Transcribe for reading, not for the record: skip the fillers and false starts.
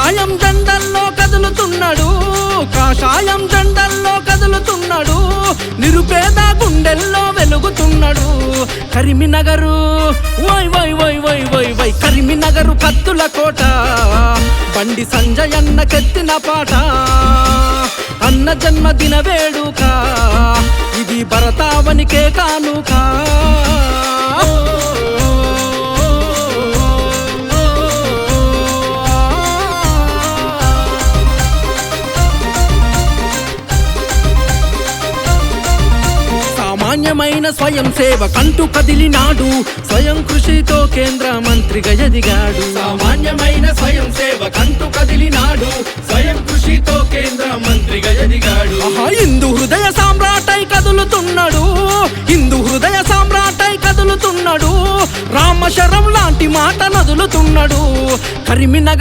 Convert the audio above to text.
కాషాయం జెండల్లో కదులుతున్నాడు, కాషాయం జెండల్లో కదులుతున్నాడు, నిరుపేద గుండెల్లో వెలుగుతున్నాడు. కరీంనగరు వై వై వై వై వై వై కరీంనగరు కత్తుల కోట, బండి సంజయన్న కెత్తిన పాట. అన్న జన్మదిన వేడుక, ఇది భరతావనికే కానుక. సామాన్యమైన స్వయం సేవకంటూ కదిలినాడు, స్వయం కృషితో కేంద్ర మంత్రిగా ఎదిగాడు. సామాన్యమైన స్వయం సేవకంటూ కదిలినాడు, స్వయం కృషితో కేంద్ర మంత్రిగా ఎదిగాడు. హిందూ హృదయ సామ్రాటై కదులుతున్నాడు, హిందూ హృదయ సామ్రాటై కదులుతున్నాడు, రామశరం లాంటి మాట నదులుతున్నాడు. కరీంనగర్